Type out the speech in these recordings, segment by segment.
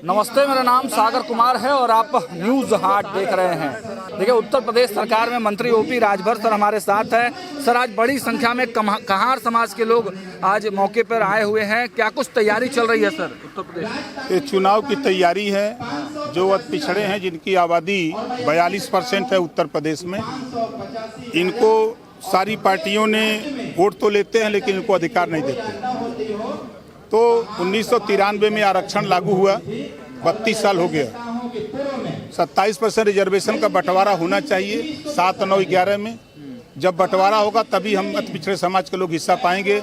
नमस्ते, मेरा नाम सागर कुमार है और आप न्यूज़ हाट देख रहे हैं। देखिए, उत्तर प्रदेश सरकार में मंत्री ओपी राजभर सर हमारे साथ है। सर, आज बड़ी संख्या में कहार समाज के लोग आज मौके पर आए हुए हैं। क्या कुछ तैयारी चल रही है सर उत्तर प्रदेश? ये चुनाव की तैयारी है। जो पिछड़े हैं, जिनकी आबादी 42% है उत्तर प्रदेश में, इनको सारी पार्टियों ने वोट तो लेते हैं लेकिन इनको अधिकार नहीं देते। तो 1993 में आरक्षण लागू हुआ, 32 साल हो गया। 27% रिजर्वेशन का बंटवारा होना चाहिए 7, 9, 11 में। जब बंटवारा होगा तभी हम अति पिछड़े समाज के लोग हिस्सा पाएंगे,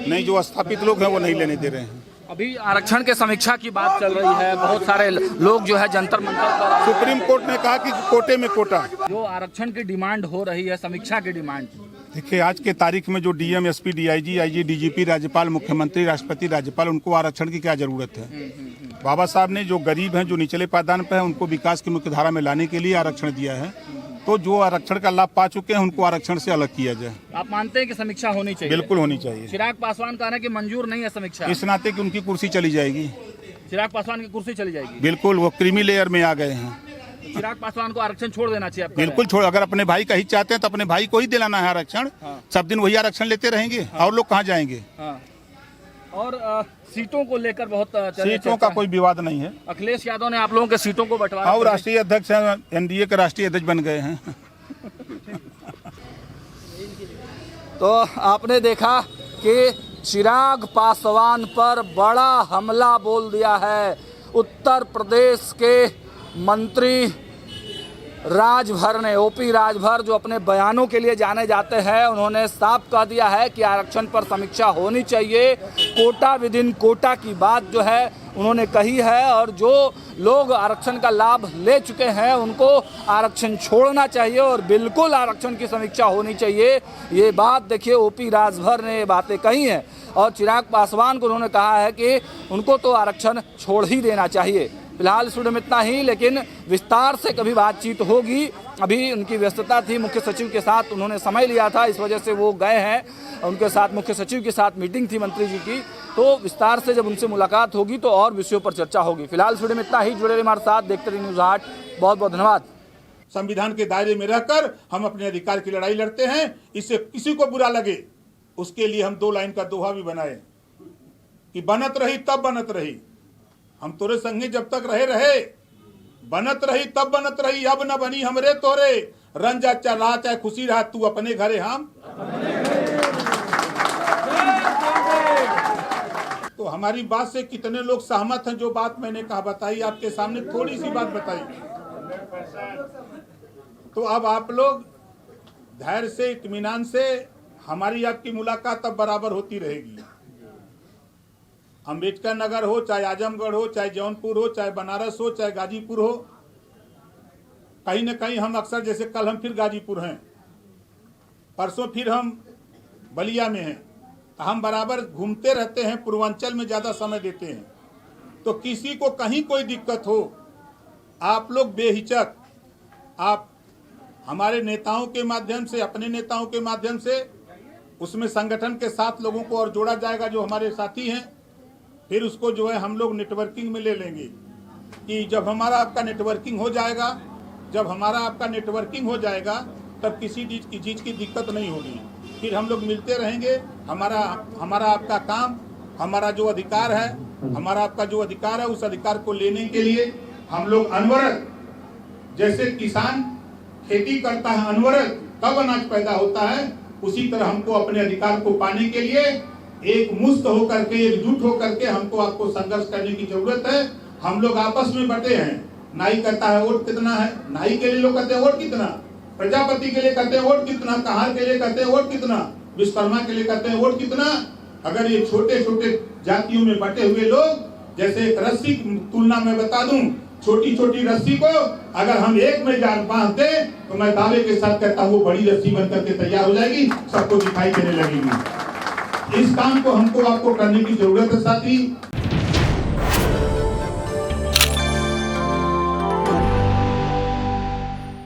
नहीं जो स्थापित लोग हैं वो नहीं लेने दे रहे हैं। अभी आरक्षण के समीक्षा की बात चल रही है, बहुत सारे लोग जो है जंतर मंतर पर। सुप्रीम कोर्ट ने कहा कि कोटे में कोटा। जो आरक्षण की डिमांड हो रही है, समीक्षा की डिमांड, देखिए आज के तारीख में जो DM, SP, DIG, IG, DGP, राज्यपाल, मुख्यमंत्री, राष्ट्रपति, राज्यपाल, उनको आरक्षण की क्या जरूरत है? बाबा साहब ने जो गरीब हैं, जो निचले पायदान पर हैं, उनको विकास की मुख्य धारा में लाने के लिए आरक्षण दिया है। तो जो आरक्षण का लाभ पा चुके हैं उनको आरक्षण से अलग किया जाए। आप मानते हैं कि समीक्षा होनी चाहिए? बिल्कुल होनी चाहिए। चिराग पासवान का कहना कि मंजूर नहीं है समीक्षा, इस नाते कि उनकी कुर्सी चली जाएगी। चिराग पासवान की कुर्सी चली जाएगी? बिल्कुल, वो क्रीमी लेयर में आ गए हैं। चिराग पासवान को आरक्षण छोड़ देना चाहिए? बिल्कुल छोड़। अगर अपने भाई का ही चाहते हैं तो अपने भाई को ही दिलाना है आरक्षण। सब दिन वही आरक्षण लेते रहेंगे और लोग कहाँ जाएंगे? और सीटों को लेकर बहुत सीटों का कोई विवाद नहीं है। अखिलेश यादव ने आप लोगों के सीटों को बंटवाया और राष्ट्रीय अध्यक्ष हैं, एनडीए के राष्ट्रीय अध्यक्ष बन गए हैं। तो आपने देखा कि चिराग पासवान पर बड़ा हमला बोल दिया है उत्तर प्रदेश के मंत्री राजभर ने। ओपी राजभर, जो अपने बयानों के लिए जाने जाते हैं, उन्होंने साफ कह दिया है कि आरक्षण पर समीक्षा होनी चाहिए। कोटा विद इन कोटा की बात जो है उन्होंने कही है, और जो लोग आरक्षण का लाभ ले चुके हैं उनको आरक्षण छोड़ना चाहिए और बिल्कुल आरक्षण की समीक्षा होनी चाहिए। ये बात देखिए, ओपी राजभर ने ये बातें कही हैं और चिराग पासवान को उन्होंने कहा है कि उनको तो आरक्षण छोड़ ही देना चाहिए। फिलहाल इस वीडियो में इतना ही, लेकिन विस्तार से कभी बातचीत होगी। अभी उनकी व्यस्तता थी, मुख्य सचिव के साथ उन्होंने समय लिया था, इस वजह से वो गए हैं। उनके साथ मुख्य सचिव के साथ मीटिंग थी मंत्री जी की, तो विस्तार से जब उनसे मुलाकात होगी तो और विषयों पर चर्चा होगी। फिलहाल इस वीडियो में इतना ही। जुड़े रहिए हमारे साथ, देखते रहिए न्यूज़ हाट। बहुत बहुत धन्यवाद। संविधान के दायरे में रहकर हम अपने अधिकार की लड़ाई लड़ते हैं। इससे किसी को बुरा लगे उसके लिए हम 2 लाइन का दोहा भी बनाए कि बनत रही तब बनत रही, हम तोरे संगे जब तक रहे, बनत रही तब बनत रही, अब न बनी हमरे तोरे, रंजा चाहे चाहे खुशी रहा, तू अपने घरे हम। तो हमारी बात से कितने लोग सहमत हैं? जो बात मैंने कहा बताई आपके सामने, थोड़ी सी बात बताई। तो अब आप लोग धैर्य से, इत्मीनान से, हमारी आपकी मुलाकात अब बराबर होती रहेगी। अम्बेडकर नगर हो, चाहे आजमगढ़ हो, चाहे जौनपुर हो, चाहे बनारस हो, चाहे गाजीपुर हो, कहीं न कहीं हम अक्सर, जैसे कल हम फिर गाजीपुर हैं, परसों फिर हम बलिया में हैं, हम बराबर घूमते रहते हैं, पूर्वांचल में ज़्यादा समय देते हैं। तो किसी को कहीं कोई दिक्कत हो, आप लोग बेहिचक, आप हमारे नेताओं के माध्यम से, अपने नेताओं के माध्यम से, उसमें संगठन के 7 लोगों को और जोड़ा जाएगा जो हमारे साथी हैं। फिर उसको जो है हम लोग नेटवर्किंग में ले लेंगे कि जब हमारा आपका नेटवर्किंग हो जाएगा, तब किसी चीज़ की दिक्कत नहीं होगी। फिर हम लोग मिलते रहेंगे। हमारा आपका काम, हमारा जो अधिकार है, हमारा आपका जो अधिकार है, उस अधिकार को लेने के लिए हम लोग अनवरत, जैसे किसान खेती करता है अनवरत तब अनाज पैदा होता है, उसी तरह हमको अपने अधिकार को पाने के लिए एक मुस्त होकर के, एकजुट होकर के हमको आपको संघर्ष करने की जरूरत है। हम लोग आपस में बटे हैं। नाई कहता है वोट कितना है, नाई के लिए लोग कहते हैं वोट कितना, प्रजापति के लिए कहते हैं वोट कितना, कहार के लिए कहते हैं वोट कितना, विश्वकर्मा के लिए कहते हैं वोट कितना। अगर ये छोटे छोटे जातियों में बटे हुए लोग, जैसे एक रस्सी तुलना में बता दूं, छोटी छोटी रस्सी को अगर हम एक में जान बांध दें तो मैं दावे के साथ कहता हूँ वो बड़ी रस्सी बनकर के तैयार हो जाएगी, सबको दिखाई देने लगेगी। इस काम को हमको आपको करने की जरूरत है साथी।